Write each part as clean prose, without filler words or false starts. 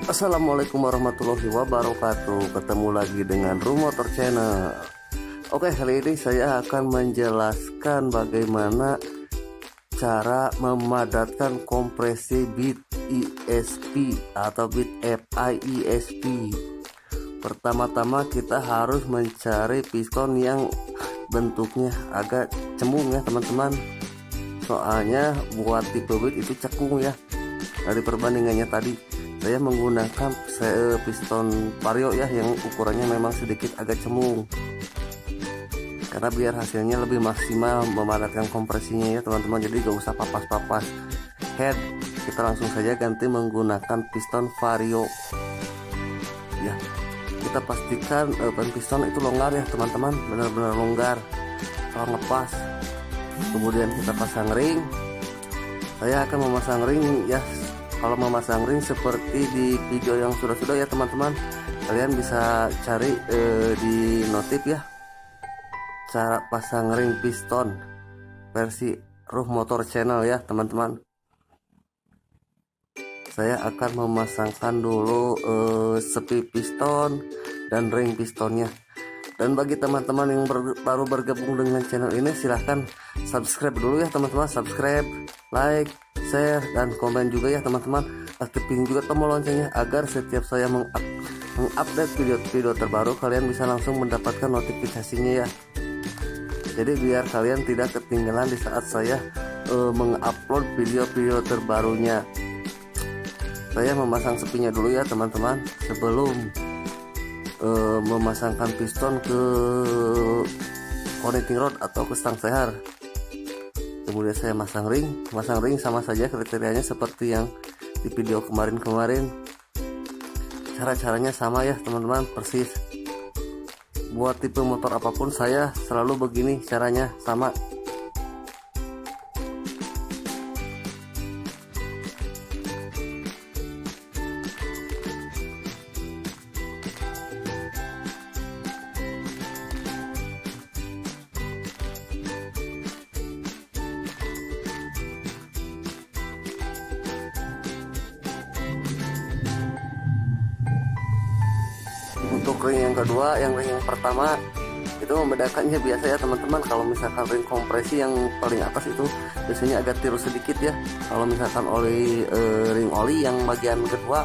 Assalamualaikum warahmatullahi wabarakatuh. Ketemu lagi dengan Room Motor Channel. Oke, kali ini saya akan menjelaskan bagaimana cara memadatkan kompresi bit ESP atau bit FI ESP. Pertama-tama kita harus mencari piston yang bentuknya agak cembung ya teman-teman. Soalnya buat tipe bit itu cekung ya. Dari perbandingannya tadi saya menggunakan piston vario ya, yang ukurannya memang sedikit agak cembung karena biar hasilnya lebih maksimal memadatkan kompresinya ya teman-teman. Jadi gak usah papas-papas head, kita langsung saja ganti menggunakan piston vario ya. Kita pastikan ban piston itu longgar ya teman-teman, benar-benar longgar kalau ngepas. Kemudian kita pasang ring. Saya akan memasang ring ya. Kalau memasang ring seperti di video yang sudah-sudah ya teman-teman, kalian bisa cari di notif ya, cara pasang ring piston versi Room Motor Channel ya teman-teman. Saya akan memasangkan dulu sepi piston dan ring pistonnya. Dan bagi teman-teman yang baru bergabung dengan channel ini, silahkan subscribe dulu ya teman-teman. Subscribe, like, share, dan komen juga ya teman-teman. Aktifin juga tombol loncengnya agar setiap saya mengupdate video-video terbaru, kalian bisa langsung mendapatkan notifikasinya ya. Jadi biar kalian tidak ketinggalan di saat saya mengupload video-video terbarunya. Saya memasang sepinya dulu ya teman-teman sebelum memasangkan piston ke connecting rod atau ke stang sehar. Kemudian saya masang ring sama saja kriterianya seperti yang di video kemarin-kemarin. Cara-caranya sama ya teman-teman, persis. Buat tipe motor apapun saya selalu begini caranya, sama. Untuk ring yang kedua, ring yang pertama itu membedakannya biasa ya teman-teman. Kalau misalkan ring kompresi yang paling atas itu biasanya agak tirus sedikit ya. Kalau misalkan ring oli yang bagian kedua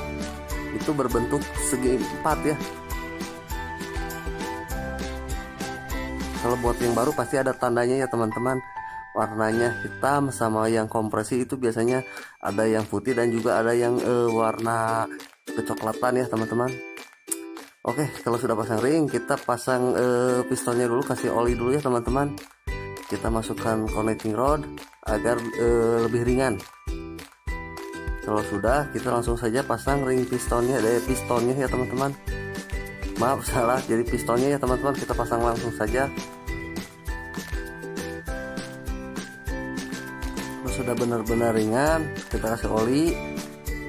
itu berbentuk segi empat ya. Kalau buat yang baru pasti ada tandanya ya teman-teman. Warnanya hitam, sama yang kompresi itu biasanya ada yang putih dan juga ada yang warna kecoklatan ya teman-teman. Oke, kalau sudah pasang ring, kita pasang pistonnya dulu, kasih oli dulu ya teman-teman. Kita masukkan connecting rod agar lebih ringan. Kalau sudah, kita langsung saja pasang ring pistonnya ya teman-teman. Maaf salah, jadi pistonnya ya teman-teman, kita pasang langsung saja. Kalau sudah benar-benar ringan, kita kasih oli.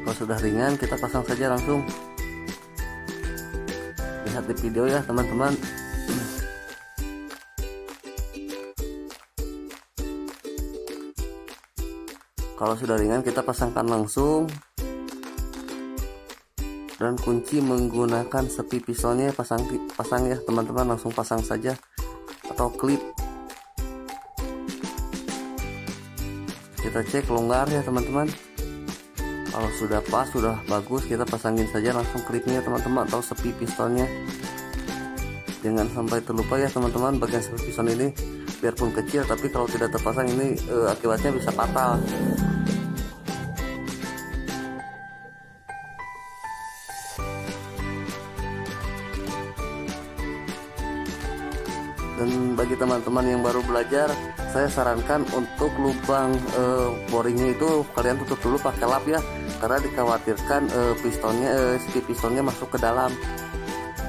Kalau sudah ringan, kita pasang saja langsung. Lihat di video ya teman-teman. Kalau sudah ringan, kita pasangkan langsung. Dan kunci menggunakan sepi pistonnya, pasang ya teman-teman, langsung pasang saja atau klip. Kita cek longgar ya teman-teman. Kalau sudah pas, sudah bagus, kita pasangin saja langsung klipnya teman-teman atau sepi pistonnya. Jangan sampai terlupa ya teman-teman, bagian sepi piston ini biarpun kecil, tapi kalau tidak terpasang ini akibatnya bisa fatal. Dan bagi teman-teman yang baru belajar, saya sarankan untuk lubang boringnya itu kalian tutup dulu pakai lap ya, karena dikhawatirkan pistonnya masuk ke dalam.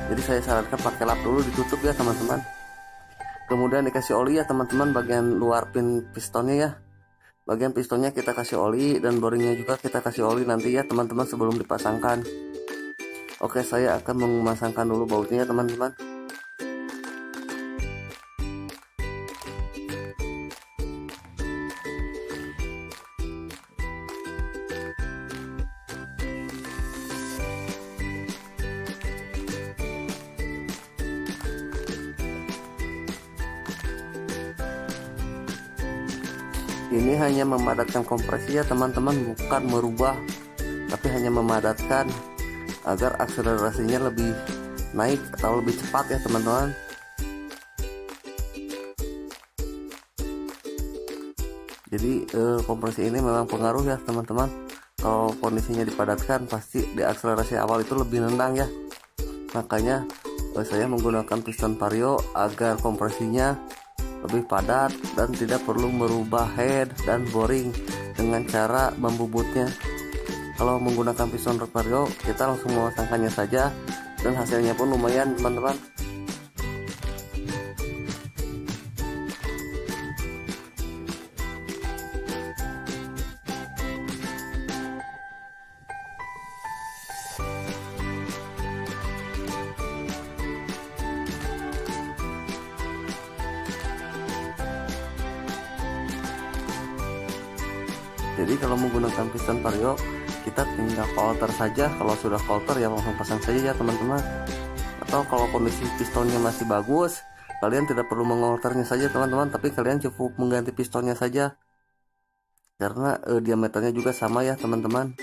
Jadi saya sarankan pakai lap dulu, ditutup ya teman-teman. Kemudian dikasih oli ya teman-teman, bagian luar pin pistonnya ya. Bagian pistonnya kita kasih oli, dan boringnya juga kita kasih oli nanti ya teman-teman sebelum dipasangkan. Oke, saya akan memasangkan dulu bautnya ya teman-teman. Ini hanya memadatkan kompresi ya teman-teman, bukan merubah, tapi hanya memadatkan agar akselerasinya lebih naik atau lebih cepat ya teman-teman. Jadi kompresi ini memang pengaruh ya teman-teman. Kalau kondisinya dipadatkan pasti di akselerasi awal itu lebih nendang ya. Makanya saya menggunakan piston vario agar kompresinya lebih padat dan tidak perlu merubah head dan boring dengan cara membubutnya. Kalau menggunakan piston vario kita langsung memasangkannya saja dan hasilnya pun lumayan teman-teman. Jadi kalau menggunakan piston vario kita tinggal coulter saja. Kalau sudah coulter ya langsung pasang saja ya teman-teman. Atau kalau kondisi pistonnya masih bagus, kalian tidak perlu mengolternya saja teman-teman, tapi kalian cukup mengganti pistonnya saja karena diameternya juga sama ya teman-teman.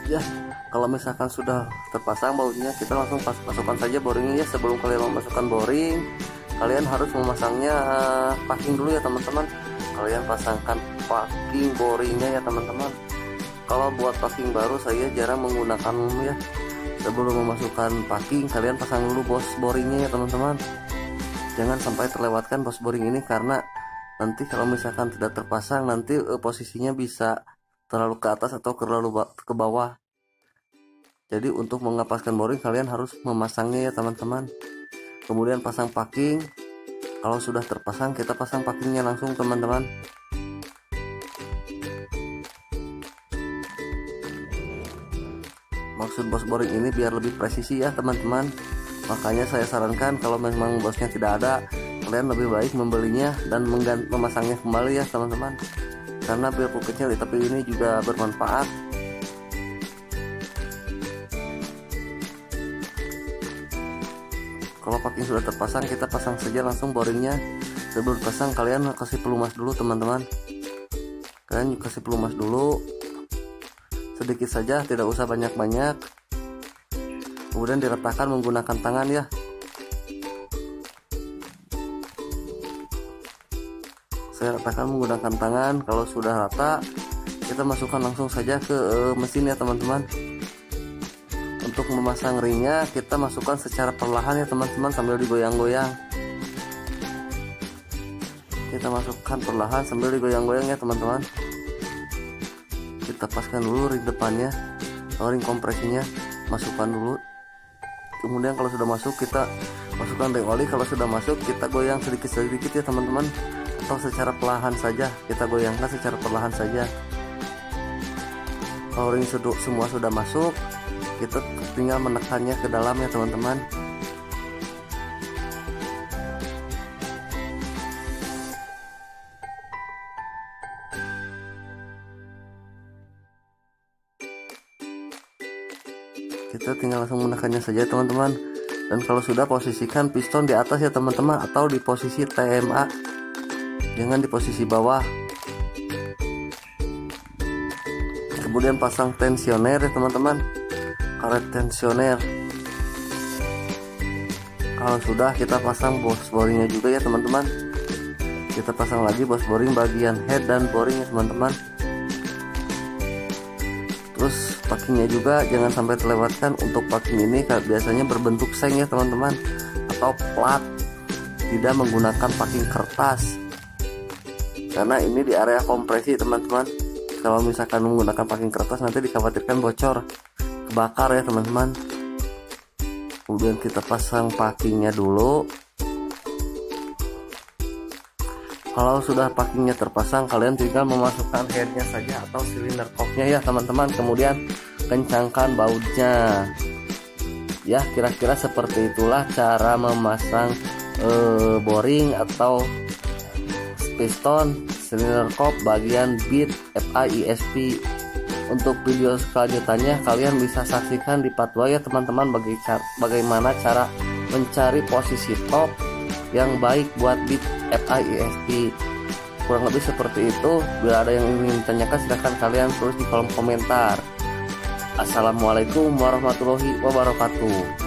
Ya, kalau misalkan sudah terpasang bautnya, kita langsung masukkan saja boringnya ya. Sebelum kalian memasukkan boring, kalian harus memasangnya packing dulu ya teman-teman. Kalian pasangkan packing boringnya ya teman-teman. Kalau buat packing baru saya jarang menggunakan ya. Sebelum memasukkan packing, kalian pasang dulu bos boringnya ya teman-teman. Jangan sampai terlewatkan bos boring ini, karena nanti kalau misalkan tidak terpasang, nanti posisinya bisa terlalu ke atas atau terlalu ke bawah. Jadi untuk mengepaskan boring kalian harus memasangnya ya teman-teman. Kemudian pasang packing. Kalau sudah terpasang, kita pasang packingnya langsung teman-teman. Maksud bos boring ini biar lebih presisi ya teman-teman. Makanya saya sarankan kalau memang bosnya tidak ada, kalian lebih baik membelinya dan memasangnya kembali ya teman-teman. Karena biarpun kecil tapi ini juga bermanfaat. Kalau packing sudah terpasang, kita pasang saja langsung boringnya. Sebelum pasang kalian kasih pelumas dulu teman-teman. Kalian kasih pelumas dulu sedikit saja, tidak usah banyak-banyak. Kemudian diletakkan menggunakan tangan ya. Saya letakkan menggunakan tangan. Kalau sudah rata, kita masukkan langsung saja ke mesin ya teman-teman. Untuk memasang ringnya, kita masukkan secara perlahan ya teman-teman, sambil digoyang-goyang. Kita masukkan perlahan sambil digoyang-goyang ya teman-teman. Kita paskan dulu ring depannya, ring kompresinya masukkan dulu. Kemudian kalau sudah masuk, kita masukkan ring oli. Kalau sudah masuk, kita goyang sedikit-sedikit ya teman-teman, atau secara perlahan saja, kita goyangkan secara perlahan saja. Kalau ring semua sudah masuk, kita tinggal menekannya ke dalam ya teman-teman. Kita tinggal langsung menekannya saja teman-teman. Dan kalau sudah, posisikan piston di atas ya teman-teman, atau di posisi TMA, jangan di posisi bawah. kemudian pasang tensioner ya teman-teman, karet tensioner. Kalau sudah, kita pasang box boringnya juga ya teman-teman. Kita pasang lagi box boring bagian head dan boring ya teman-teman. Terus packingnya juga jangan sampai terlewatkan. Untuk packing ini biasanya berbentuk seng ya teman-teman, atau plat, tidak menggunakan packing kertas, karena ini di area kompresi teman-teman. Kalau misalkan menggunakan packing kertas nanti dikhawatirkan bocor, kebakar ya teman-teman. Kemudian kita pasang packingnya dulu. Kalau sudah packingnya terpasang, kalian tinggal memasukkan headnya saja atau silinder cocknya ya teman-teman. Kemudian kencangkan bautnya. Ya, kira-kira seperti itulah cara memasang boring atau piston silinder cock bagian bit FISP. Untuk video selanjutnya kalian bisa saksikan di part 2 ya teman-teman, bagaimana cara mencari posisi top yang baik buat bit FISP. Kurang lebih seperti itu. Bila ada yang ingin ditanyakan silahkan kalian tulis di kolom komentar. Assalamualaikum warahmatullahi wabarakatuh.